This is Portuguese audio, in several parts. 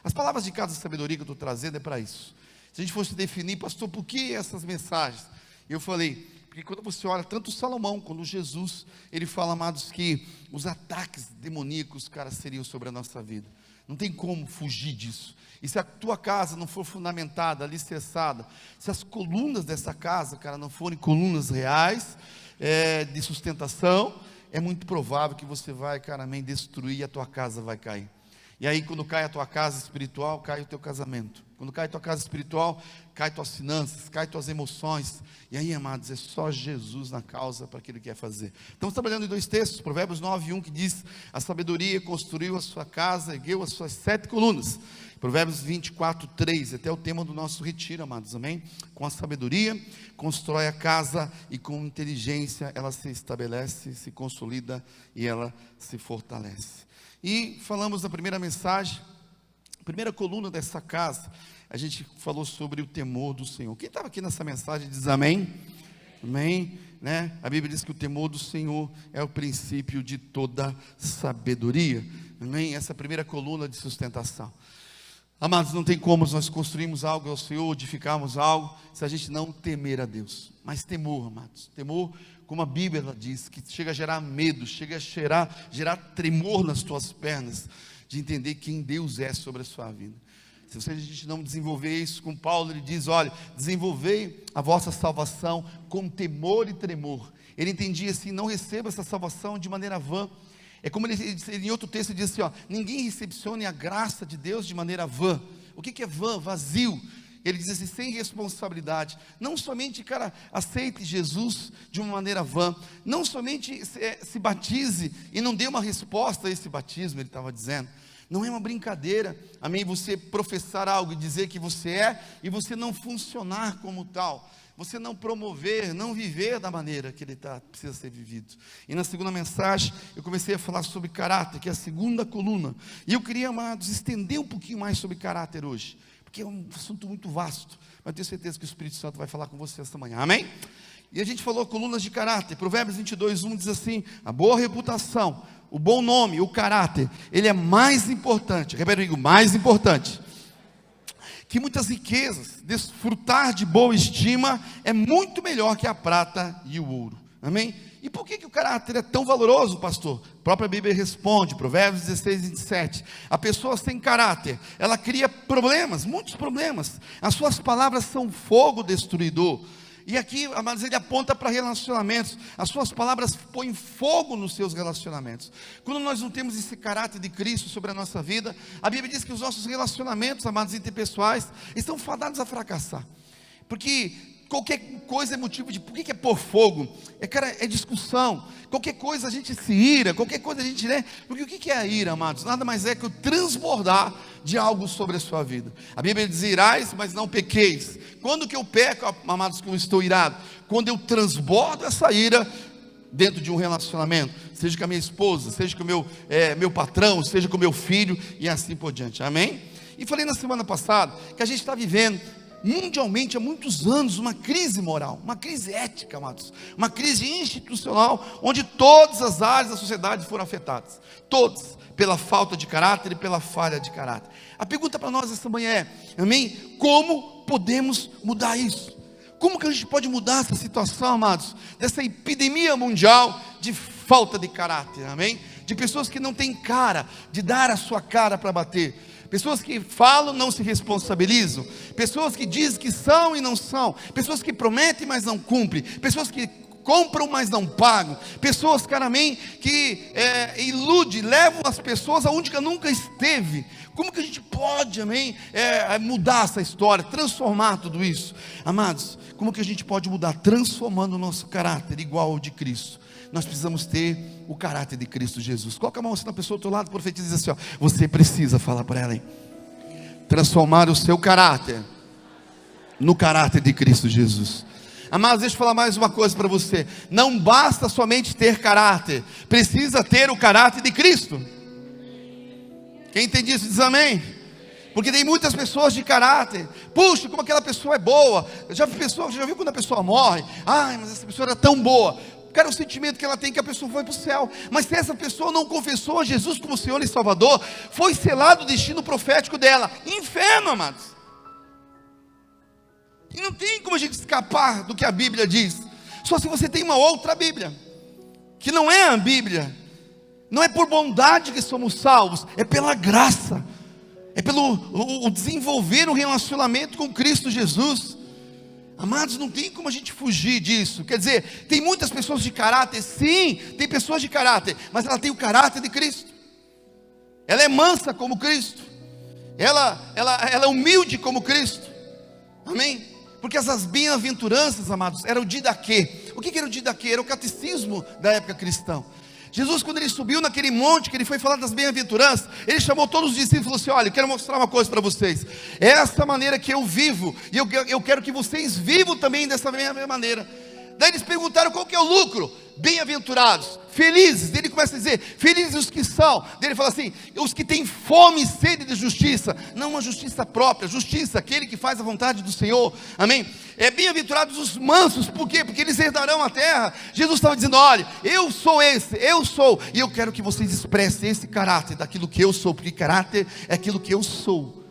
As palavras de Casa de Sabedoria que eu estou trazendo é para isso. Se a gente fosse definir, pastor, por que essas mensagens? Eu falei, porque quando você olha, tanto Salomão quanto Jesus, ele fala, amados, que os ataques demoníacos, cara, seriam sobre a nossa vida. Não tem como fugir disso. E se a tua casa não for fundamentada, alicerçada, se as colunas dessa casa, cara, não forem colunas reais, de sustentação, é muito provável que você vai, cara, amém, destruir e a tua casa vai cair. E aí quando cai a tua casa espiritual, cai o teu casamento. Quando cai a tua casa espiritual, cai tuas finanças, cai tuas emoções. E aí, amados, é só Jesus na causa para aquilo que Ele quer fazer. Estamos trabalhando em 2 textos, Provérbios 9:1, que diz: a sabedoria construiu a sua casa, ergueu as suas 7 colunas. Provérbios 24:3, até o tema do nosso retiro, amados, amém? Com a sabedoria, constrói a casa, e com inteligência ela se estabelece, se consolida e ela se fortalece. E falamos na primeira mensagem, primeira coluna dessa casa, a gente falou sobre o temor do Senhor. Quem estava aqui nessa mensagem diz amém? Amém? Né? A Bíblia diz que o temor do Senhor é o princípio de toda sabedoria. Amém? Essa primeira coluna de sustentação. Amados, não tem como nós construirmos algo ao Senhor, edificarmos algo, se a gente não temer a Deus. Mas temor, amados, temor, como a Bíblia diz, que chega a gerar medo, chega a gerar tremor nas tuas pernas, de entender quem Deus é sobre a sua vida. Se a gente não desenvolver isso, com Paulo ele diz, olha, desenvolvei a vossa salvação com temor e tremor. Ele entendia assim, não receba essa salvação de maneira vã. É como ele em outro texto ele diz assim, ó, ninguém recepcione a graça de Deus de maneira vã. O que é vã? Vazio. Ele diz assim, sem responsabilidade. Não somente, cara, aceite Jesus de uma maneira vã. Não somente se batize e não dê uma resposta a esse batismo, ele estava dizendo. Não é uma brincadeira, amém, você professar algo e dizer que você é, e você não funcionar como tal. Você não promover, não viver da maneira que ele precisa ser vivido. E na segunda mensagem, eu comecei a falar sobre caráter, que é a segunda coluna. E eu queria, amados, estender um pouquinho mais sobre caráter hoje, porque é um assunto muito vasto, mas eu tenho certeza que o Espírito Santo vai falar com você esta manhã, amém? E a gente falou colunas de caráter. Provérbios 22:1 diz assim, a boa reputação, o bom nome, o caráter, ele é mais importante, repete comigo, mais importante que muitas riquezas. Desfrutar de boa estima é muito melhor que a prata e o ouro, amém? E por que o caráter é tão valoroso, pastor? A própria Bíblia responde, Provérbios 16:27, a pessoa sem caráter, ela cria problemas, muitos problemas, as suas palavras são fogo destruidor. E aqui, amados, ele aponta para relacionamentos. As suas palavras põem fogo nos seus relacionamentos. Quando nós não temos esse caráter de Cristo sobre a nossa vida, a Bíblia diz que os nossos relacionamentos, amados, interpessoais, estão fadados a fracassar. Porque qualquer coisa é motivo de, por que é pôr fogo? É discussão. Qualquer coisa a gente se ira, qualquer coisa a gente, né? Porque o que é a ira, amados? Nada mais é que o transbordar de algo sobre a sua vida. A Bíblia diz, irais, mas não pequeis. Quando que eu peco, amados, que eu estou irado? Quando eu transbordo essa ira dentro de um relacionamento, seja com a minha esposa, seja com o meu patrão, seja com o meu filho, e assim por diante, amém? E falei na semana passada, que a gente está vivendo mundialmente há muitos anos uma crise moral, uma crise ética, amados, uma crise institucional, onde todas as áreas da sociedade foram afetadas, todas, pela falta de caráter e pela falha de caráter. A pergunta para nós esta manhã é, amém? Como podemos mudar isso? Como que a gente pode mudar essa situação, amados, dessa epidemia mundial de falta de caráter, amém? De pessoas que não têm cara, de dar a sua cara para bater, pessoas que falam, não se responsabilizam, pessoas que dizem que são e não são, pessoas que prometem, mas não cumprem, pessoas que compram, mas não pagam, pessoas, cara, amém, que iludem, levam as pessoas aonde que nunca esteve. Como que a gente pode, amém, mudar essa história, transformar tudo isso? Amados, como que a gente pode mudar? Transformando o nosso caráter igual ao de Cristo. Nós precisamos ter o caráter de Cristo Jesus. Coloca a mão assim na pessoa do teu lado, profetiza e diz assim, ó, você precisa falar para ela, hein? Transformar o seu caráter no caráter de Cristo Jesus. Amados, deixa eu falar mais uma coisa para você. Não basta somente ter caráter, precisa ter o caráter de Cristo. Quem entende isso diz amém. Porque tem muitas pessoas de caráter. Puxa, como aquela pessoa é boa. Já viu quando a pessoa morre? Ai, mas essa pessoa era tão boa. Cara, o sentimento que ela tem é que a pessoa foi para o céu. Mas se essa pessoa não confessou a Jesus como Senhor e Salvador, foi selado o destino profético dela. Inferno, amados. E não tem como a gente escapar do que a Bíblia diz. Só se você tem uma outra Bíblia, que não é a Bíblia. Não é por bondade que somos salvos, é pela graça. É pelo o desenvolver um relacionamento com Cristo Jesus. Amados, não tem como a gente fugir disso. Quer dizer, tem muitas pessoas de caráter. Sim, tem pessoas de caráter, mas ela tem o caráter de Cristo. Ela é mansa como Cristo. Ela é humilde como Cristo. Amém? Porque essas bem-aventuranças, amados, era o didaquê. O que era o didaquê? Era o catecismo da época cristã. Jesus, quando ele subiu naquele monte, que ele foi falar das bem-aventuranças, ele chamou todos os discípulos e falou assim: olha, eu quero mostrar uma coisa para vocês. É essa maneira que eu vivo, e eu quero que vocês vivam também dessa mesma maneira. Daí eles perguntaram: qual que é o lucro? Bem-aventurados, felizes. Ele começa a dizer: felizes os que são. Daí ele fala assim: os que têm fome e sede de justiça. Não uma justiça própria, justiça, aquele que faz a vontade do Senhor. Amém? É bem-aventurados os mansos. Por quê? Porque eles herdarão a terra. Jesus estava dizendo: olha, eu sou esse, eu sou, e eu quero que vocês expressem esse caráter daquilo que eu sou, porque caráter é aquilo que eu sou,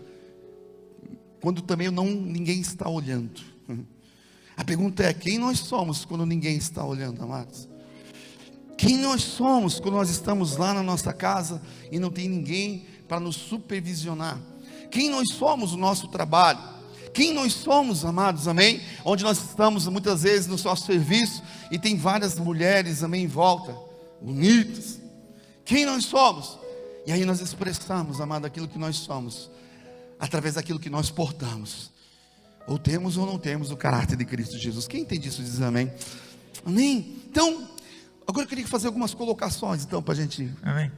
quando também ninguém está olhando. A pergunta é: quem nós somos quando ninguém está olhando, amados? Quem nós somos quando nós estamos lá na nossa casa e não tem ninguém para nos supervisionar? Quem nós somos no nosso trabalho? Quem nós somos, amados, amém? Onde nós estamos muitas vezes no nosso serviço e tem várias mulheres, amém, em volta, bonitas. Quem nós somos? E aí nós expressamos, amado, aquilo que nós somos, através daquilo que nós portamos. Ou temos ou não temos o caráter de Cristo Jesus. Quem entende isso diz amém. Amém. Então, agora eu queria fazer algumas colocações, então, para a gente. Amém.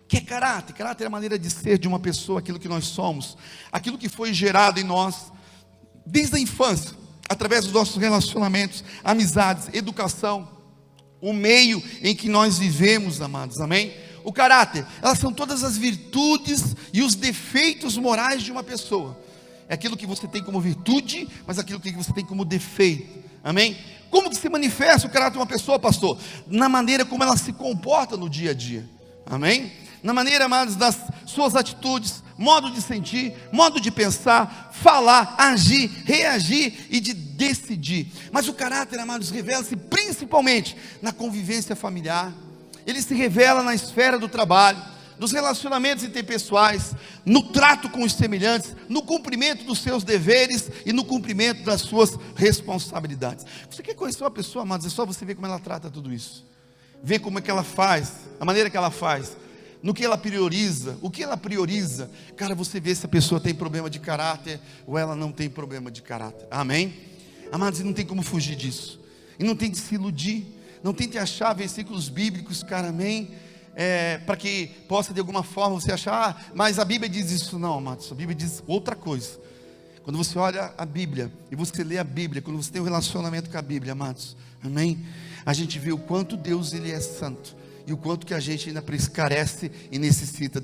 O que é caráter? Caráter é a maneira de ser de uma pessoa, aquilo que nós somos, aquilo que foi gerado em nós desde a infância, através dos nossos relacionamentos, amizades, educação, o meio em que nós vivemos, amados, amém? O caráter, elas são todas as virtudes e os defeitos morais de uma pessoa. É aquilo que você tem como virtude, mas aquilo que você tem como defeito, amém? Como que se manifesta o caráter de uma pessoa, pastor? Na maneira como ela se comporta no dia a dia, amém? Na maneira, amados, das suas atitudes, modo de sentir, modo de pensar, falar, agir, reagir e de decidir. Mas o caráter, amados, revela-se principalmente na convivência familiar. Ele se revela na esfera do trabalho, nos relacionamentos interpessoais, no trato com os semelhantes, no cumprimento dos seus deveres e no cumprimento das suas responsabilidades. Você quer conhecer uma pessoa, amados? É só você ver como ela trata tudo isso, ver como é que ela faz, a maneira que ela faz, no que ela prioriza, o que ela prioriza. Cara, você vê se a pessoa tem problema de caráter ou ela não tem problema de caráter, amém? Amados, e não tem como fugir disso, e não tem de se iludir, não tente achar versículos bíblicos, cara, amém? Para que possa de alguma forma você achar, mas a Bíblia diz isso. Não, amados, a Bíblia diz outra coisa. Quando você olha a Bíblia e você lê a Bíblia, quando você tem um relacionamento com a Bíblia, amados, amém? A gente vê o quanto Deus ele é santo e o quanto que a gente ainda carece e necessita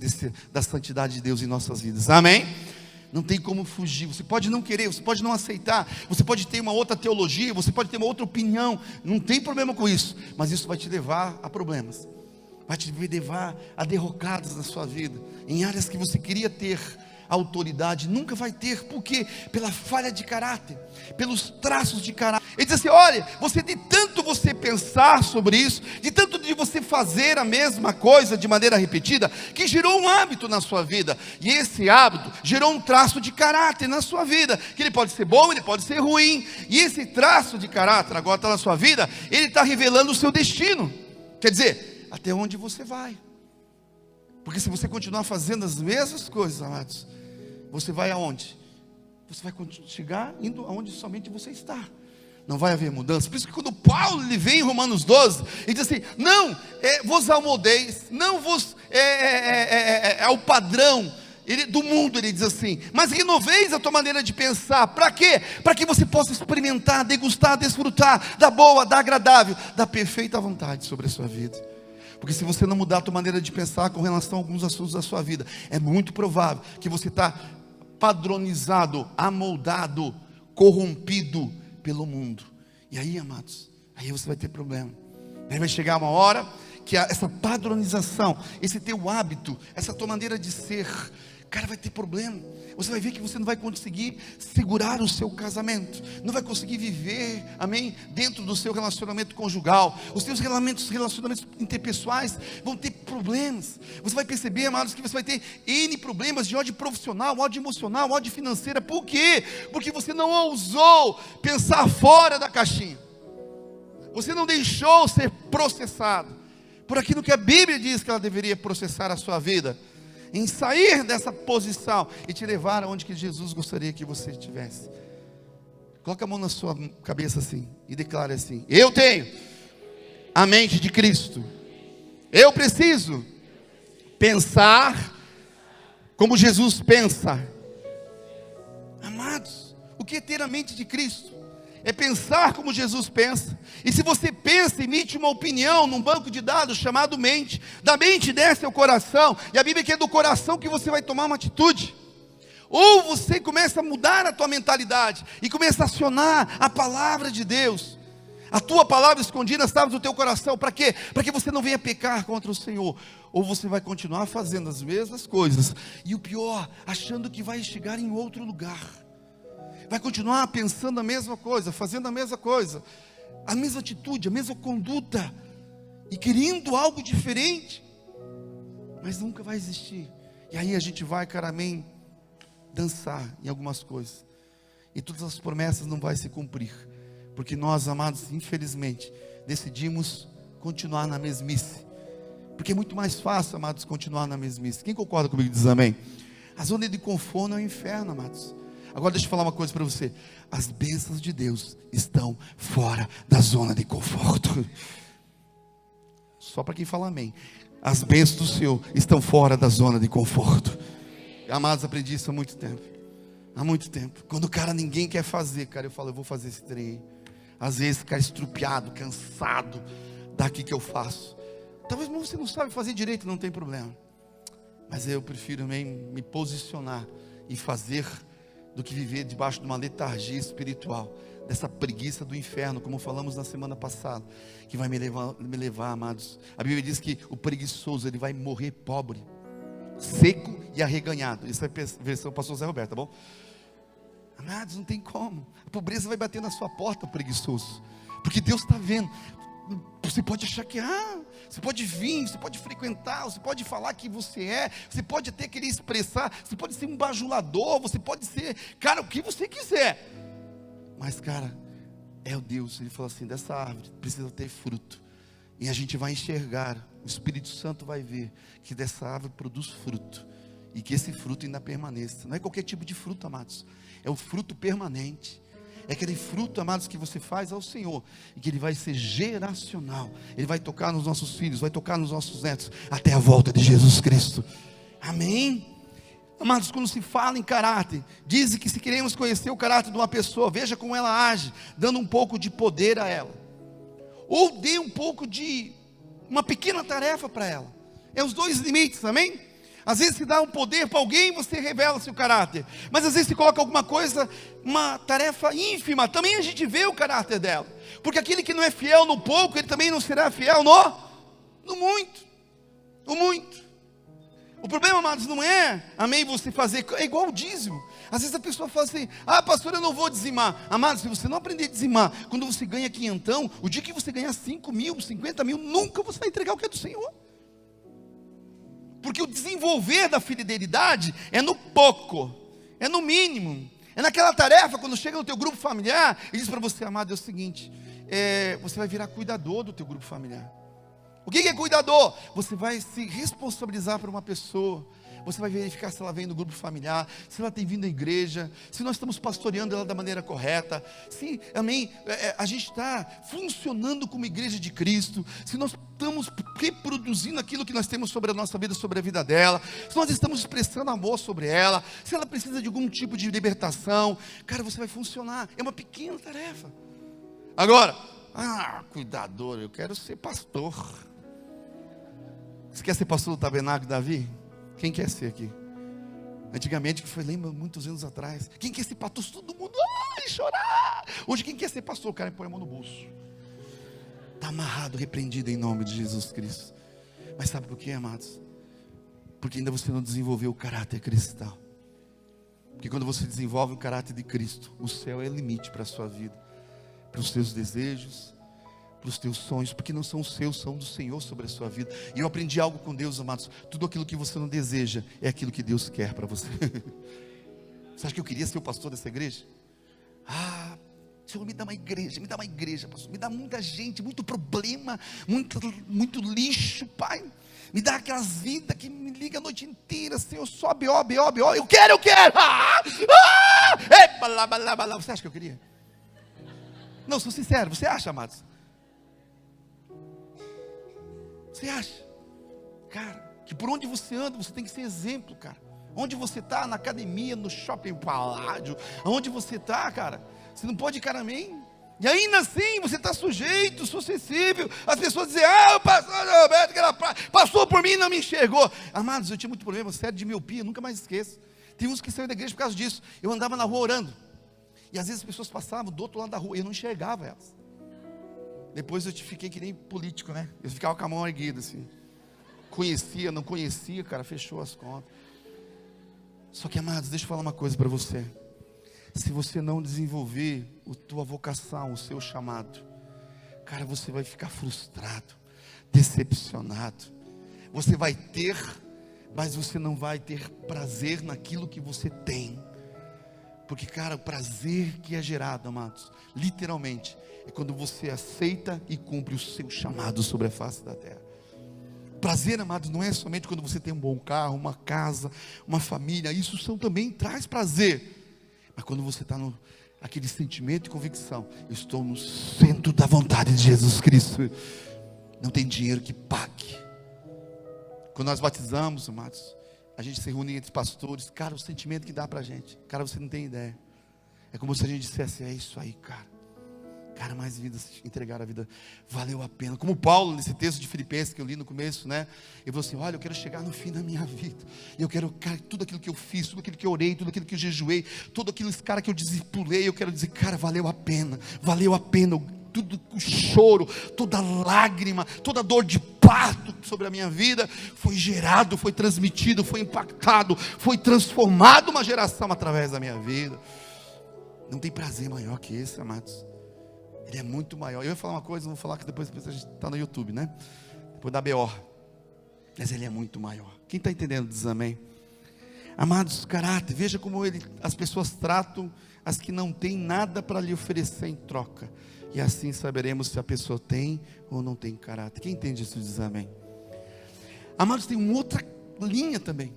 da santidade de Deus em nossas vidas, amém? Não tem como fugir. Você pode não querer, você pode não aceitar, você pode ter uma outra teologia, você pode ter uma outra opinião, não tem problema com isso, mas isso vai te levar a problemas, vai te levar a derrocadas na sua vida, em áreas que você queria ter autoridade, nunca vai ter. Por quê? Pela falha de caráter, pelos traços de caráter. Ele diz assim: olha, de tanto você pensar sobre isso, de tanto de você fazer a mesma coisa de maneira repetida, que gerou um hábito na sua vida, e esse hábito gerou um traço de caráter na sua vida, que ele pode ser bom, ele pode ser ruim, e esse traço de caráter agora está na sua vida, ele está revelando o seu destino, quer dizer, até onde você vai. Porque se você continuar fazendo as mesmas coisas, amados, você vai aonde? Você vai chegar indo aonde somente você está. Não vai haver mudança. Por isso que quando Paulo ele vem em Romanos 12, ele diz assim: não vos amoldeis, não vos ao padrão do mundo, ele diz assim, mas renoveis a tua maneira de pensar. Para quê? Para que você possa experimentar, degustar, desfrutar da boa, da agradável, da perfeita vontade sobre a sua vida. Porque se você não mudar a tua maneira de pensar com relação a alguns assuntos da sua vida, é muito provável que você está padronizado, amoldado, corrompido pelo mundo. E aí, amados, aí você vai ter problema. Aí vai chegar uma hora que essa padronização, esse teu hábito, essa tua maneira de ser, cara, vai ter problema. Você vai ver que você não vai conseguir segurar o seu casamento, não vai conseguir viver, amém, dentro do seu relacionamento conjugal. Os seus relacionamentos interpessoais vão ter problemas. Você vai perceber, amados, que você vai ter N problemas de ordem profissional, ordem emocional, ordem financeira. Por quê? Porque você não ousou pensar fora da caixinha. Você não deixou ser processado por aquilo que a Bíblia diz que ela deveria processar a sua vida, em sair dessa posição e te levar aonde que Jesus gostaria que você estivesse. Coloca a mão na sua cabeça assim e declare assim: eu tenho a mente de Cristo. Eu preciso pensar como Jesus pensa. Amados, o que é ter a mente de Cristo? É pensar como Jesus pensa. E se você pensa, emite uma opinião num banco de dados chamado mente. Da mente desce ao coração. E a Bíblia diz que é do coração que você vai tomar uma atitude. Ou você começa a mudar a tua mentalidade e começa a acionar a palavra de Deus. A tua palavra escondida estava no teu coração. Para quê? Para que você não venha pecar contra o Senhor. Ou você vai continuar fazendo as mesmas coisas. E o pior, achando que vai chegar em outro lugar. Vai continuar pensando a mesma coisa, fazendo a mesma coisa, a mesma atitude, a mesma conduta, e querendo algo diferente, mas nunca vai existir. E aí a gente vai, amém, dançar em algumas coisas, e todas as promessas não vão se cumprir, porque nós, amados, infelizmente, decidimos continuar na mesmice, porque é muito mais fácil, amados, continuar na mesmice. Quem concorda comigo diz amém? A zona de conforto não é o inferno, amados. Agora deixa eu falar uma coisa para você: as bênçãos de Deus estão fora da zona de conforto. Só para quem fala amém. As bênçãos do Senhor estão fora da zona de conforto. Amados, aprendi isso há muito tempo. Há muito tempo. Quando o cara ninguém quer fazer, cara, eu falo, eu vou fazer esse trem. Às vezes ficar estrupiado, cansado daqui que eu faço. Talvez você não sabe fazer direito, não tem problema. Mas eu prefiro me posicionar e fazer, do que viver debaixo de uma letargia espiritual, dessa preguiça do inferno, como falamos na semana passada, que vai me levar, amados. A Bíblia diz que o preguiçoso, ele vai morrer pobre, seco e arreganhado. Isso é a versão do pastor Zé Roberto, tá bom? Amados, não tem como. A pobreza vai bater na sua porta, preguiçoso, porque Deus está vendo. Você pode achar que, você pode vir, você pode frequentar, você pode falar que você pode até querer expressar, você pode ser um bajulador, você pode ser, cara, o que você quiser. Mas, cara, é o Deus, ele falou assim, dessa árvore precisa ter fruto. E a gente vai enxergar, o Espírito Santo vai ver que dessa árvore produz fruto. E que esse fruto ainda permaneça. Não é qualquer tipo de fruto, amados. É o fruto permanente. É aquele fruto, amados, que você faz ao Senhor, e que ele vai ser geracional. Ele vai tocar nos nossos filhos, vai tocar nos nossos netos, até a volta de Jesus Cristo. Amém? Amados, quando se fala em caráter, dizem que se queremos conhecer o caráter de uma pessoa, veja como ela age, dando um pouco de poder a ela, ou dê um pouco de uma pequena tarefa para ela. É os dois limites, amém? Às vezes se dá um poder para alguém, você revela seu caráter. Mas às vezes se coloca alguma coisa, uma tarefa ínfima, também a gente vê o caráter dela. Porque aquele que não é fiel no pouco, ele também não será fiel no muito. No muito. O problema, amados, não é, amém, você fazer, é igual o dízimo. Às vezes a pessoa fala assim, pastor, eu não vou dizimar. Amados, se você não aprender a dizimar, quando você ganha quinhentão, o dia que você ganhar 5 mil, 50 mil, nunca você vai entregar o que é do Senhor. Porque o desenvolver da fidelidade é no pouco, é no mínimo, é naquela tarefa, quando chega no teu grupo familiar, e diz para você, amado, é o seguinte, você vai virar cuidador do teu grupo familiar. O que é cuidador? Você vai se responsabilizar por uma pessoa, você vai verificar se ela vem do grupo familiar, se ela tem vindo à igreja, se nós estamos pastoreando ela da maneira correta, se, amém, a gente está funcionando como igreja de Cristo, se nós estamos reproduzindo aquilo que nós temos sobre a nossa vida, sobre a vida dela, se nós estamos expressando amor sobre ela, se ela precisa de algum tipo de libertação, cara, você vai funcionar, é uma pequena tarefa. Agora, cuidador, eu quero ser pastor. Você quer ser pastor do Tabernáculo, Davi? Quem quer ser aqui? Antigamente, que foi, lembra, muitos anos atrás, quem quer ser pastor? Todo mundo chorar. Hoje, quem quer ser pastor? O cara põe a mão no bolso. Está amarrado, repreendido em nome de Jesus Cristo. Mas sabe por quê, amados? Porque ainda você não desenvolveu o caráter cristão. Porque quando você desenvolve o caráter de Cristo, o céu é limite para a sua vida, para os seus desejos, para os teus sonhos, porque não são os seus, são do Senhor sobre a sua vida. E eu aprendi algo com Deus, amados: tudo aquilo que você não deseja é aquilo que Deus quer para você. Você acha que eu queria ser o pastor dessa igreja? Senhor, me dá uma igreja, pastor. Me dá muita gente, muito problema, muito lixo, Pai. Me dá aquelas vidas que me ligam a noite inteira, Senhor, só B.O. Eu quero. Você acha que eu queria? Não, sou sincero, você acha, amados? Você acha? Cara, que por onde você anda, você tem que ser exemplo, cara. Onde você está, na academia, no shopping Paládio, onde você está, cara, você não pode, cara, amém? E ainda assim, você está sujeito, suscetível. As pessoas dizem: o pastor Roberto, que ela passou por mim e não me enxergou. Amados, eu tinha muito problema sério de miopia, nunca mais esqueço. Tem uns que saíram da igreja por causa disso. Eu andava na rua orando, e às vezes as pessoas passavam do outro lado da rua, e eu não enxergava elas. Depois eu fiquei que nem político, né? Eu ficava com a mão erguida assim. Conhecia, não conhecia, cara, fechou as contas. Só que, amados, deixa eu falar uma coisa para você. Se você não desenvolver a tua vocação, o seu chamado, cara, você vai ficar frustrado, decepcionado. Você vai ter, mas você não vai ter prazer naquilo que você tem. Porque, cara, o prazer que é gerado, amados, literalmente, é quando você aceita e cumpre o seu chamado sobre a face da terra. Prazer, amados, não é somente quando você tem um bom carro, uma casa, uma família. Isso também traz prazer. Mas quando você está aquele sentimento e convicção: eu estou no centro da vontade de Jesus Cristo, não tem dinheiro que pague. Quando nós batizamos, amados, a gente se reúne entre pastores, cara, o sentimento que dá para a gente, cara, você não tem ideia. É como se a gente dissesse: é isso aí, cara, mais vidas, entregar a vida, valeu a pena. Como Paulo, nesse texto de Filipenses que eu li no começo, né? Ele falou assim: olha, eu quero chegar no fim da minha vida, eu quero, cara, tudo aquilo que eu fiz, tudo aquilo que eu orei, tudo aquilo que eu jejuei, tudo aquilo, cara, que eu discipulei, eu quero dizer, cara, valeu a pena, tudo o choro, toda lágrima, toda dor de parto sobre a minha vida, foi gerado, foi transmitido, foi impactado, foi transformado uma geração através da minha vida. Não tem prazer maior que esse, amados. Ele é muito maior. Eu ia falar uma coisa, vou falar que depois a gente está no YouTube, né? Depois da B.O. Mas ele é muito maior. Quem está entendendo diz amém. Amados, caráter, veja como as pessoas tratam as que não têm nada para lhe oferecer em troca. E assim saberemos se a pessoa tem ou não tem caráter. Quem entende isso diz amém. Amados, tem uma outra linha também.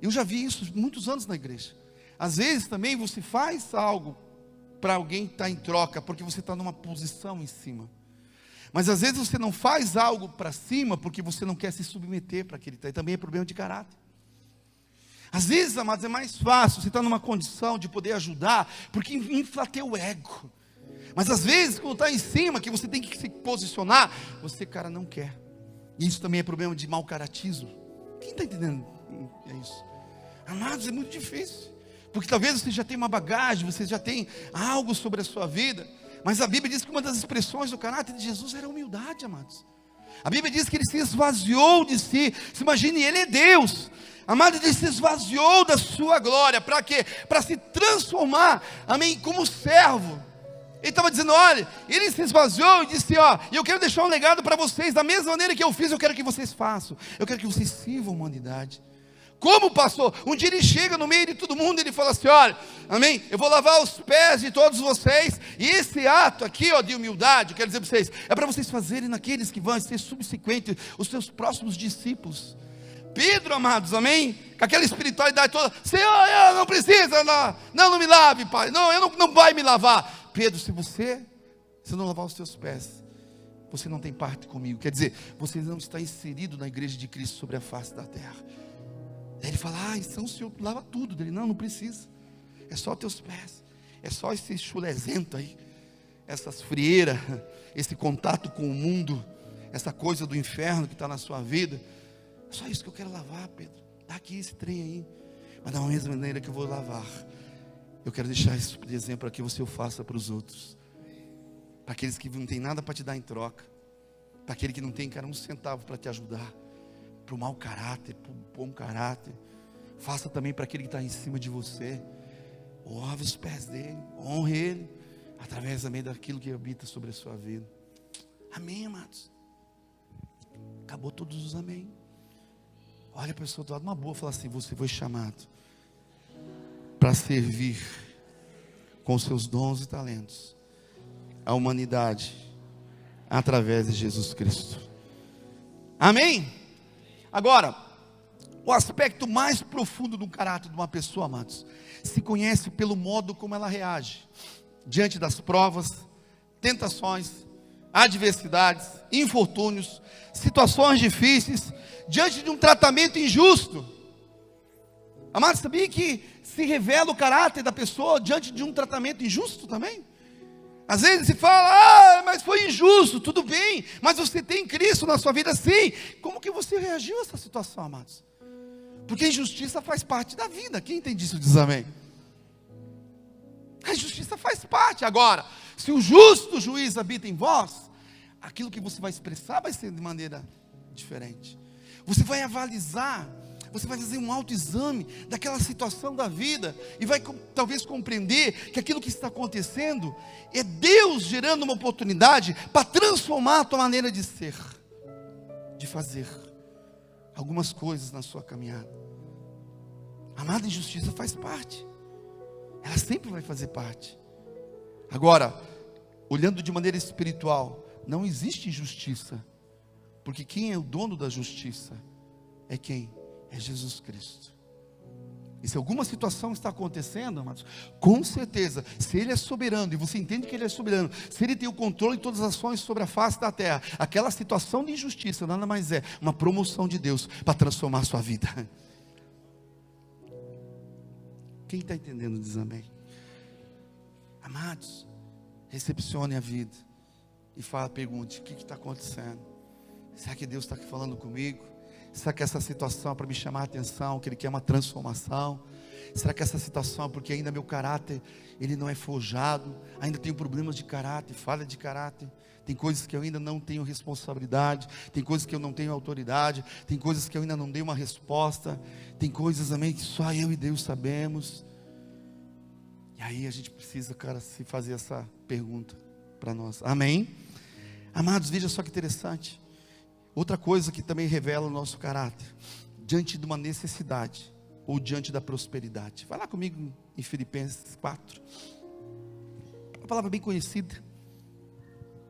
Eu já vi isso muitos anos na igreja. Às vezes também você faz algo para alguém que está em troca, porque você está numa posição em cima. Mas às vezes você não faz algo para cima, porque você não quer se submeter para aquele. Também é problema de caráter. Às vezes, amados, é mais fácil, você está numa condição de poder ajudar, porque infla teu ego. Mas às vezes, quando está em cima, que você tem que se posicionar, você, cara, não quer. E isso também é problema de mau caratismo. Quem está entendendo? É isso. Amados, é muito difícil. Porque talvez você já tenha uma bagagem, você já tem algo sobre a sua vida. Mas a Bíblia diz que uma das expressões do caráter de Jesus era a humildade, amados. A Bíblia diz que ele se esvaziou de si. Se imagine, ele é Deus. Amado, ele se esvaziou da sua glória. Para quê? Para se transformar, amém, como servo. Ele estava dizendo, olha, ele se esvaziou e disse, eu quero deixar um legado para vocês. Da mesma maneira que eu fiz, eu quero que vocês façam. Eu quero que vocês sirvam a humanidade. Como pastor? Um dia ele chega no meio de todo mundo e ele fala assim, olha, amém, eu vou lavar os pés de todos vocês. E esse ato aqui, de humildade, eu quero dizer para vocês, é para vocês fazerem naqueles que vão ser subsequentes, os seus próximos discípulos. Pedro, amados, amém, com aquela espiritualidade toda, Senhor, eu não precisa, não me lave, pai, não vai me lavar. Pedro, se você não lavar os seus pés, você não tem parte comigo. Quer dizer, você não está inserido na igreja de Cristo sobre a face da terra. Aí ele fala, então o Senhor lava tudo. Ele, não precisa, é só teus pés, é só esse chulezento aí, essas frieiras, esse contato com o mundo, essa coisa do inferno que está na sua vida. É só isso que eu quero lavar, Pedro. Dá aqui esse trem aí. Mas da mesma maneira que eu vou lavar, eu quero deixar isso de exemplo para que você o faça para os outros, para aqueles que não tem nada para te dar em troca. para aquele que não tem, cara, um centavo para te ajudar, para o mau caráter, para o bom caráter. Faça também para aquele que está em cima de você. Lave os pés dele, honre ele, através também daquilo que habita sobre a sua vida. Amém, amados? Acabou todos os amém. Olha a pessoa do lado, uma boa, fala assim: você foi chamado para servir com seus dons e talentos a humanidade através de Jesus Cristo. Amém? Agora, o aspecto mais profundo do caráter de uma pessoa, amados, se conhece pelo modo como ela reage diante das provas, tentações, adversidades, infortúnios, situações difíceis, diante de um tratamento injusto. Amados, sabia que se revela o caráter da pessoa diante de um tratamento injusto também? Às vezes se fala: mas foi injusto. Tudo bem, mas você tem Cristo na sua vida, sim. Como que você reagiu a essa situação, amados? Porque a injustiça faz parte da vida. Quem entende isso diz amém. A injustiça faz parte. Agora, se o justo juiz habita em vós, aquilo que você vai expressar vai ser de maneira diferente. Você vai avalizar, você vai fazer um autoexame daquela situação da vida e vai talvez compreender que aquilo que está acontecendo é Deus gerando uma oportunidade para transformar a tua maneira de ser, de fazer algumas coisas na sua caminhada. Amada, injustiça faz parte. Ela sempre vai fazer parte. Agora, olhando de maneira espiritual, não existe injustiça, porque quem é o dono da justiça é quem? É Jesus Cristo. E se alguma situação está acontecendo, amados, com certeza, se Ele é soberano, e você entende que Ele é soberano, se Ele tem o controle de todas as ações sobre a face da terra, aquela situação de injustiça nada mais é uma promoção de Deus para transformar a sua vida. Quem está entendendo diz amém. Amados, recepcione a vida e pergunte: o que está acontecendo? Será que Deus está falando comigo? Será que essa situação é para me chamar a atenção, que Ele quer uma transformação? Será que essa situação é porque ainda meu caráter, ele não é forjado? Ainda tenho problemas de caráter, falha de caráter? Tem coisas que eu ainda não tenho responsabilidade, tem coisas que eu não tenho autoridade, tem coisas que eu ainda não dei uma resposta, tem coisas também que só eu e Deus sabemos. E aí a gente precisa, cara, se fazer essa pergunta para nós. Amém? Amados, veja só que interessante. Outra coisa que também revela o nosso caráter, diante de uma necessidade, ou diante da prosperidade. Vai lá comigo em Filipenses 4. Uma palavra bem conhecida,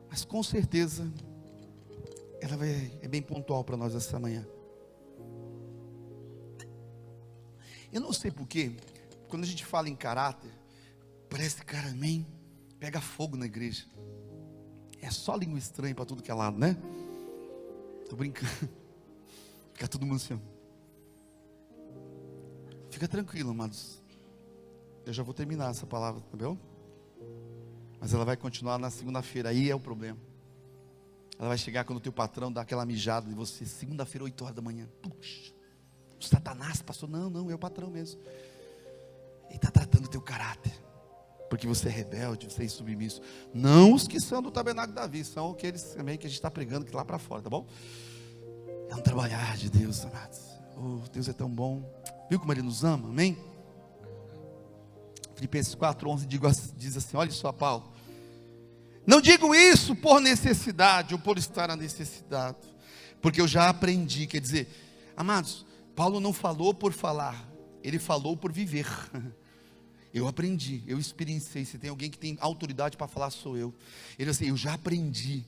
mas com certeza ela é bem pontual para nós essa manhã. Eu não sei porquê, quando a gente fala em caráter, parece, cara, amém, pega fogo na igreja. É só língua estranha para tudo que é lado, né? Estou brincando. Fica todo mundo assim. Fica tranquilo, amados. Eu já vou terminar essa palavra, tá bom? Mas ela vai continuar na segunda-feira. Aí é o problema. Ela vai chegar quando o teu patrão dá aquela mijada de você. Segunda-feira, 8 horas da manhã. Puxa, o Satanás passou. Não, é o patrão mesmo. Ele está tratando o teu caráter. Porque você é rebelde, você é insubmisso. Não os que são do tabernáculo de Davi, são aqueles também que a gente está pregando aqui lá para fora, tá bom? É um trabalhar de Deus, amados. Oh, Deus é tão bom. Viu como Ele nos ama, amém? Filipenses 4:11 diz assim: olha só, Paulo. Não digo isso por necessidade ou por estar na necessidade, porque eu já aprendi. Quer dizer, amados, Paulo não falou por falar, ele falou por viver. Eu aprendi, eu experienciei. Se tem alguém que tem autoridade para falar, sou eu. Ele assim, eu já aprendi.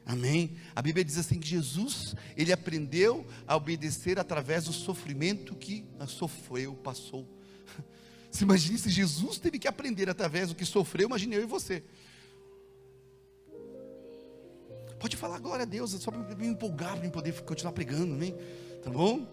Amém? A Bíblia diz assim que Jesus, ele aprendeu a obedecer através do sofrimento que sofreu, passou. Se imagine se Jesus teve que aprender através do que sofreu, imagine eu e você. Pode falar glória a Deus, só para me empolgar, para me poder continuar pregando, amém? Tá bom?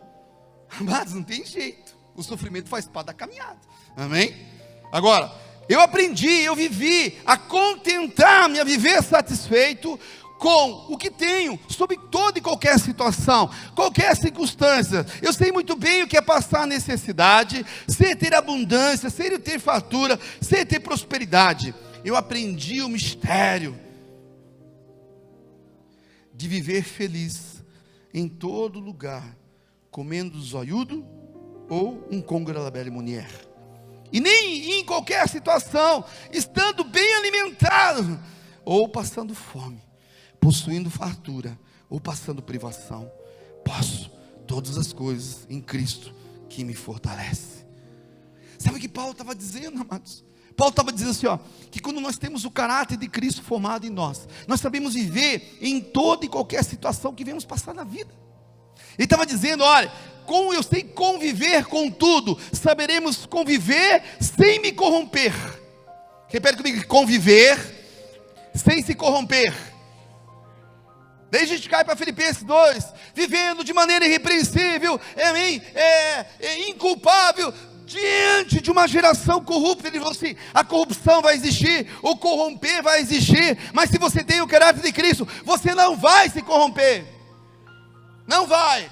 Mas não tem jeito, o sofrimento faz parte da caminhada, amém? Agora, eu aprendi, eu vivi a contentar-me, a viver satisfeito com o que tenho, sob toda e qualquer situação, qualquer circunstância. Eu sei muito bem o que é passar necessidade, sei ter abundância, sei ter fartura, sei ter prosperidade. Eu aprendi o mistério de viver feliz em todo lugar, comendo zoiudo ou um côngora la belle mulher. E nem em qualquer situação, estando bem alimentado, ou passando fome, possuindo fartura, ou passando privação, posso todas as coisas em Cristo que me fortalece. Sabe o que Paulo estava dizendo, amados? Paulo estava dizendo assim, que quando nós temos o caráter de Cristo formado em nós, nós sabemos viver em toda e qualquer situação que venhamos passar na vida. Ele estava dizendo, olha, como eu sei conviver com tudo, saberemos conviver sem me corromper. Repete comigo, conviver sem se corromper. Daí a gente cai para Filipenses 2, vivendo de maneira irrepreensível, inculpável, diante de uma geração corrupta. Ele falou assim, a corrupção vai existir, o corromper vai existir, mas se você tem o caráter de Cristo, você não vai se corromper, não vai,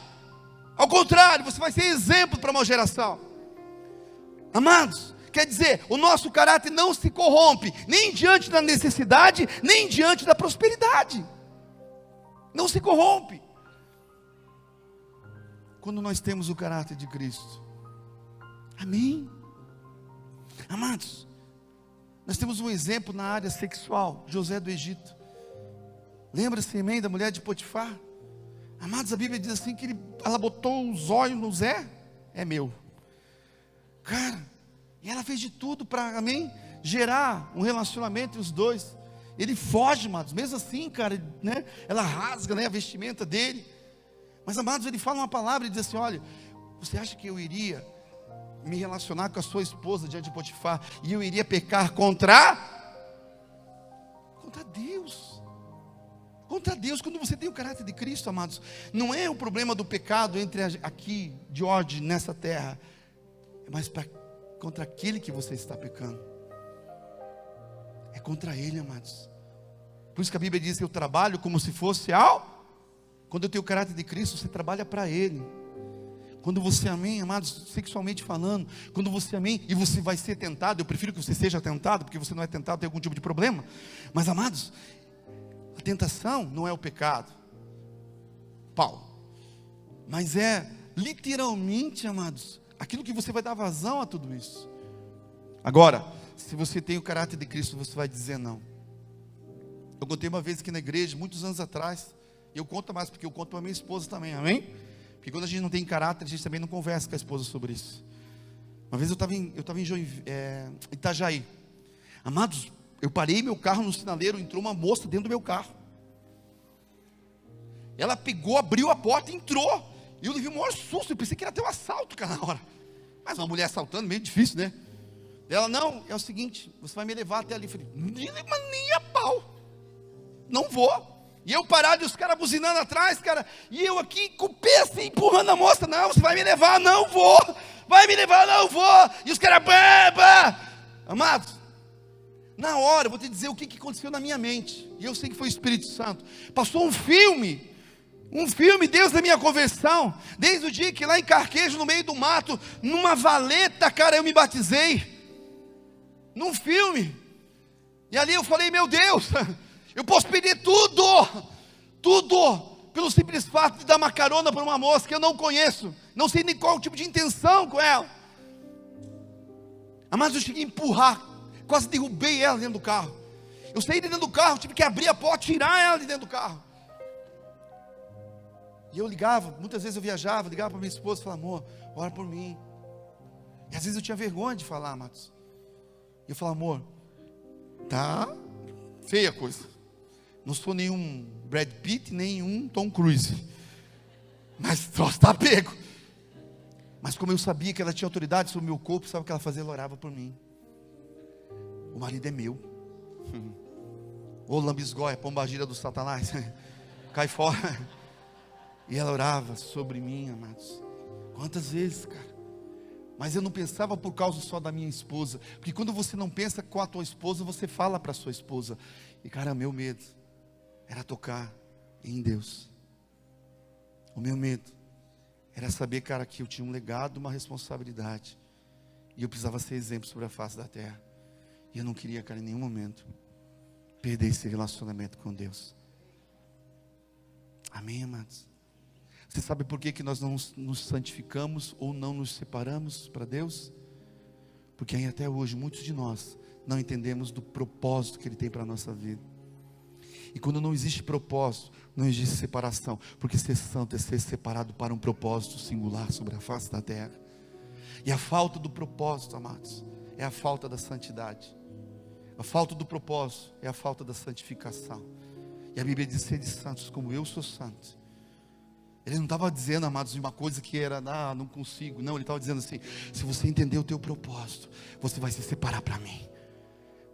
ao contrário, você vai ser exemplo para uma geração. Amados, quer dizer, o nosso caráter não se corrompe, nem diante da necessidade, nem diante da prosperidade, não se corrompe, quando nós temos o caráter de Cristo. Amém? Amados, nós temos um exemplo na área sexual, José do Egito. Lembra-se, amém, da mulher de Potifar? Amados, a Bíblia diz assim que ela botou os olhos no Zé, é meu. Cara, e ela fez de tudo para, amém, gerar um relacionamento entre os dois. Ele foge, amados, mesmo assim, cara, né? Ela rasga, né, a vestimenta dele. Mas, amados, ele fala uma palavra e diz assim, olha, você acha que eu iria me relacionar com a sua esposa diante de Potifar e eu iria pecar contra Deus? Contra Deus, quando você tem o caráter de Cristo, amados, não é o problema do pecado aqui, de ordem nessa terra, mas contra aquele que você está pecando, é contra ele, amados. Por isso que a Bíblia diz que eu trabalho como se fosse quando eu tenho o caráter de Cristo, você trabalha para ele. Quando você, amém, amados, sexualmente falando, quando você, amém, e você vai ser tentado, eu prefiro que você seja tentado, porque você não é tentado, tem algum tipo de problema, mas, amados, a tentação não é o pecado, Paulo, mas é literalmente, amados, aquilo que você vai dar vazão a tudo isso. Agora, se você tem o caráter de Cristo, você vai dizer não. Eu contei uma vez aqui na igreja, muitos anos atrás, e eu conto mais, porque eu conto para minha esposa também, amém? Porque quando a gente não tem caráter, a gente também não conversa com a esposa sobre isso. Uma vez eu estava em Itajaí, amados, eu parei meu carro no sinaleiro, entrou uma moça dentro do meu carro. Ela pegou, abriu a porta e entrou. E eu levei o maior susto, eu pensei que ia ter um assalto, cara, na hora. Mas uma mulher assaltando, meio difícil, né? Ela, não, é o seguinte, você vai me levar até ali. Eu falei, nem a pau, não vou. E eu parado e os caras buzinando atrás, cara. E eu aqui com o pé assim, empurrando a moça. Não, você vai me levar, não vou. Vai me levar, não vou. E os caras, amados, na hora, eu vou te dizer o que aconteceu na minha mente. E eu sei que foi o Espírito Santo. Passou um filme, Deus da minha conversão. Desde o dia que lá em Carquejo, no meio do mato, numa valeta, cara, eu me batizei. Num filme. E ali eu falei, meu Deus, eu posso perder tudo, pelo simples fato de dar uma carona para uma moça que eu não conheço, não sei nem qual o tipo de intenção com ela. Mas eu cheguei a empurrar, quase derrubei ela dentro do carro. Eu saí de dentro do carro, tive que abrir a porta, tirar ela de dentro do carro. E eu ligava, muitas vezes eu viajava, ligava para minha esposa e falava, amor, ora por mim. E às vezes eu tinha vergonha de falar, Matos. E eu falava, amor, tá feia a coisa. Não sou nenhum Brad Pitt, nenhum Tom Cruise, mas troço está pego. Mas como eu sabia que ela tinha autoridade sobre o meu corpo, sabe o que ela fazia? Ela orava por mim. O marido é meu. Ô lambisgoia, pombagira do Satanás, cai fora. E ela orava sobre mim, amados. Quantas vezes, cara? Mas eu não pensava por causa só da minha esposa, porque quando você não pensa com a tua esposa, você fala para a sua esposa. E cara, meu medo era tocar em Deus. O meu medo era saber, cara, que eu tinha um legado, uma responsabilidade, e eu precisava ser exemplo sobre a face da terra. E eu não queria, cara, em nenhum momento perder esse relacionamento com Deus. Amém, amados? Você sabe por que nós não nos santificamos ou não nos separamos para Deus? Porque ainda até hoje muitos de nós não entendemos do propósito que Ele tem para a nossa vida. E quando não existe propósito, não existe separação. Porque ser santo é ser separado para um propósito singular sobre a face da terra. E a falta do propósito, amados, é a falta da santidade. A falta do propósito é a falta da santificação. E a Bíblia diz: sede santos como eu sou santo. Ele não estava dizendo, amados, uma coisa que era, não consigo. Não, ele estava dizendo assim: se você entender o teu propósito, você vai se separar para mim.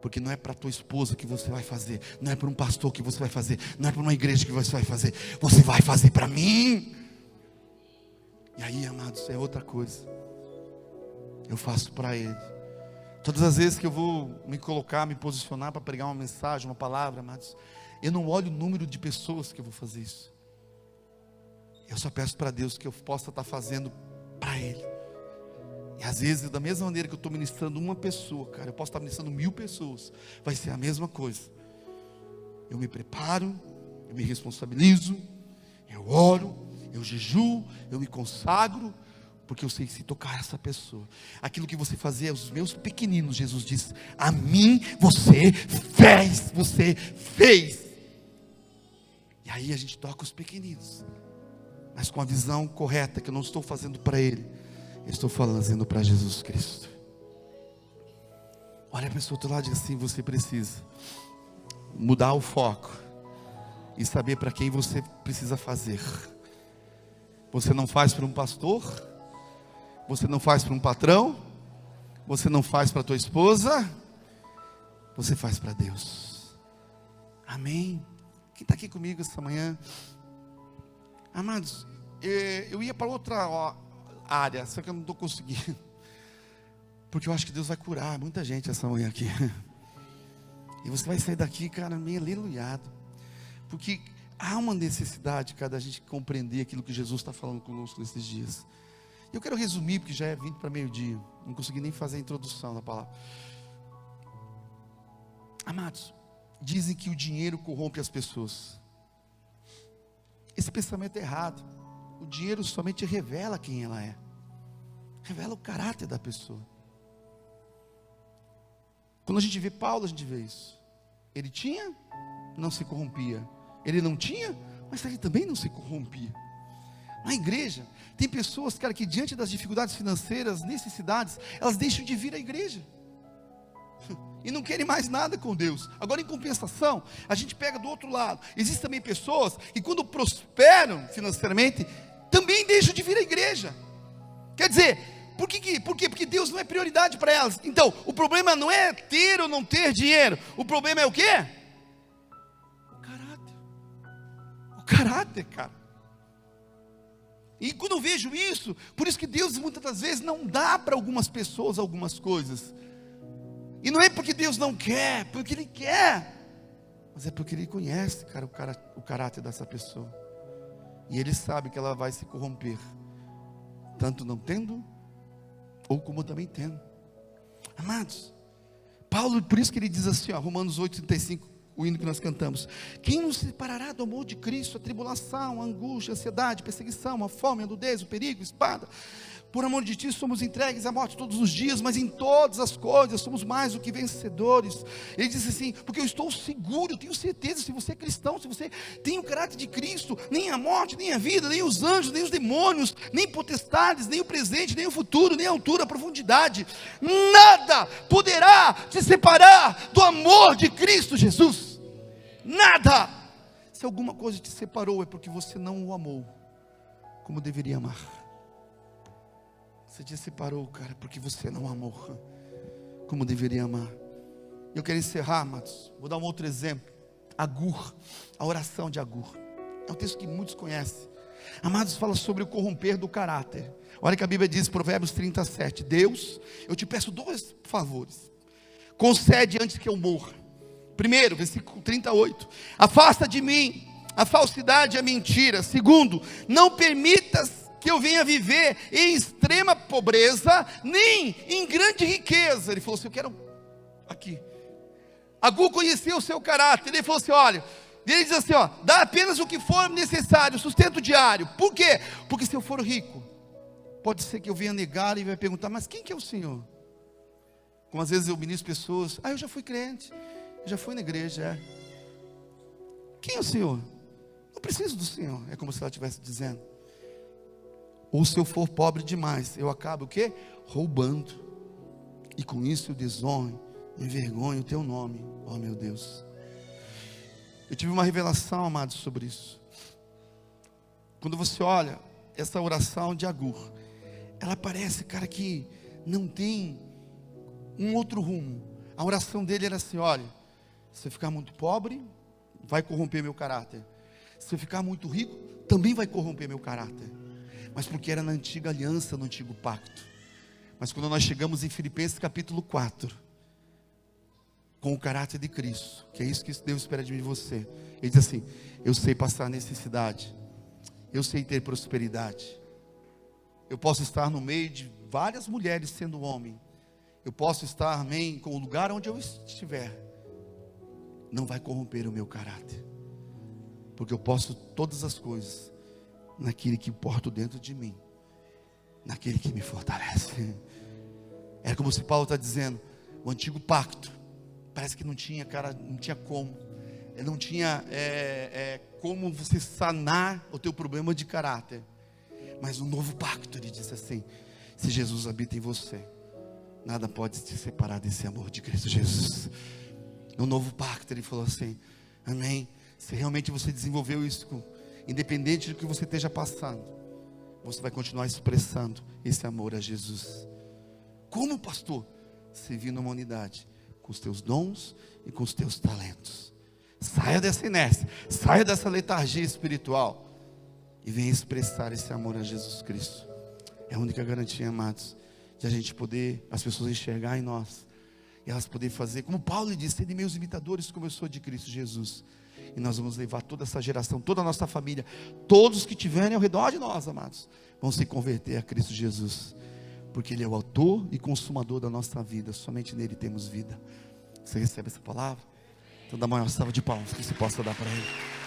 Porque não é para tua esposa que você vai fazer, não é para um pastor que você vai fazer, não é para uma igreja que você vai fazer para mim. E aí, amados, é outra coisa. Eu faço para Ele. Todas as vezes que eu vou me colocar, me posicionar para pregar uma mensagem, uma palavra, amados, eu não olho o número de pessoas que eu vou fazer isso. Eu só peço para Deus que eu possa estar fazendo para Ele. E às vezes, da mesma maneira que eu estou ministrando uma pessoa, cara, eu posso estar ministrando 1000 pessoas. Vai ser a mesma coisa. Eu me preparo, eu me responsabilizo, eu oro, eu jejuo, eu me consagro, porque eu sei que se tocar essa pessoa, aquilo que você fazia aos meus pequeninos, Jesus disse: a mim você fez. E aí a gente toca os pequeninos, mas com a visão correta, que eu não estou fazendo para ele, eu estou fazendo para Jesus Cristo. Olha a pessoa do outro lado e diz assim: você precisa mudar o foco e saber para quem você precisa fazer. Você não faz para um pastor, você não faz para um patrão, você não faz para a tua esposa, você faz para Deus. Amém? Quem está aqui comigo essa manhã? Amados, eu ia para outra área, só que eu não estou conseguindo, porque eu acho que Deus vai curar muita gente essa manhã aqui. E você vai sair daqui, cara, meio aleluiado, porque há uma necessidade, cara, da gente compreender aquilo que Jesus está falando conosco nesses dias. Eu quero resumir, porque já é 20 para meio-dia, não consegui nem fazer a introdução da palavra. Amados, dizem que o dinheiro corrompe as pessoas. Esse pensamento é errado. O dinheiro somente revela quem ela é, revela o caráter da pessoa. Quando a gente vê Paulo, a gente vê isso. Ele tinha, não se corrompia. Ele não tinha, mas ele também não se corrompia. Na igreja, tem pessoas, cara, que diante das dificuldades financeiras, necessidades, elas deixam de vir à igreja e não querem mais nada com Deus. Agora, em compensação, a gente pega do outro lado. Existem também pessoas que, quando prosperam financeiramente, também deixam de vir à igreja. Quer dizer, por quê? Porque Deus não é prioridade para elas. Então, o problema não é ter ou não ter dinheiro. O problema é o quê? O caráter. O caráter, cara. E quando eu vejo isso, por isso que Deus muitas das vezes não dá para algumas pessoas algumas coisas. E não é porque Deus não quer, porque Ele quer, mas é porque Ele conhece, cara, o caráter dessa pessoa. E Ele sabe que ela vai se corromper, tanto não tendo, ou como também tendo. Amados, Paulo, por isso que ele diz assim, Romanos 8,35, o hino que nós cantamos: quem nos separará do amor de Cristo? A tribulação, a angústia, a ansiedade, a perseguição, a fome, a nudez, o perigo, a espada. Por amor de ti somos entregues à morte todos os dias, mas em todas as coisas somos mais do que vencedores. Ele diz assim: porque eu estou seguro, eu tenho certeza, se você é cristão, se você tem o caráter de Cristo, nem a morte, nem a vida, nem os anjos, nem os demônios, nem potestades, nem o presente, nem o futuro, nem a altura, a profundidade, nada poderá te separar do amor de Cristo Jesus. Nada. Se alguma coisa te separou, é porque você não o amou como deveria amar. Você te separou, cara, porque você não amou como deveria amar. Eu quero encerrar, amados. Vou dar um outro exemplo. Agur, a oração de Agur. É um texto que muitos conhecem. Amados, fala sobre o corromper do caráter. Olha que a Bíblia diz, Provérbios 37. Deus, eu te peço 2 favores. Concede antes que eu morra. Primeiro, versículo 38. Afasta de mim a falsidade e a mentira. Segundo, não permitas que eu venha viver em extrema pobreza, nem em grande riqueza. Ele falou assim: eu quero aqui. Agur conhecia o seu caráter. Ele falou assim: olha, E ele diz assim, ó, dá apenas o que for necessário, sustento diário. Por quê? Porque se eu for rico, pode ser que eu venha negar e vai perguntar, mas quem que é o Senhor? Como às vezes eu ministro pessoas, eu já fui crente, já fui na igreja, Quem é o Senhor? Não preciso do Senhor, é como se ela estivesse dizendo. Ou se eu for pobre demais, eu acabo o quê? Roubando. E com isso eu desonro, envergonho o teu nome, ó meu Deus. Eu tive uma revelação, amados, sobre isso. Quando você olha essa oração de Agur, ela parece, cara, que não tem um outro rumo. A oração dele era assim, olha, se eu ficar muito pobre, vai corromper meu caráter. Se eu ficar muito rico, também vai corromper meu caráter. Mas porque era na antiga aliança, no antigo pacto. Mas quando nós chegamos em Filipenses capítulo 4, com o caráter de Cristo, que é isso que Deus espera de mim e você, ele diz assim, eu sei passar necessidade, eu sei ter prosperidade, eu posso estar no meio de várias mulheres sendo homem, eu posso estar, amém, com o lugar onde eu estiver, não vai corromper o meu caráter, porque eu posso todas as coisas, naquele que porto dentro de mim, naquele que me fortalece. É como se Paulo está dizendo, o antigo pacto, parece que não tinha, cara, não tinha como, não tinha como você sanar o teu problema de caráter, mas no novo pacto ele diz assim, se Jesus habita em você, nada pode te separar desse amor de Cristo Jesus. No novo pacto ele falou assim, amém, se realmente você desenvolveu isso, independente do que você esteja passando, você vai continuar expressando esse amor a Jesus. Como, pastor? Servindo uma unidade, com os teus dons e com os teus talentos. Saia dessa inércia, saia dessa letargia espiritual e venha expressar esse amor a Jesus Cristo. É a única garantia, amados, de a gente poder, as pessoas enxergar em nós, e elas poderem fazer, como Paulo disse, serem meus imitadores como eu sou de Cristo Jesus. E nós vamos levar toda essa geração, toda a nossa família, todos que estiverem ao redor de nós, amados, vão se converter a Cristo Jesus, porque Ele é o autor e consumador da nossa vida, somente nele temos vida. Você recebe essa palavra? Então dá uma maior salva de palmas que você possa dar para Ele.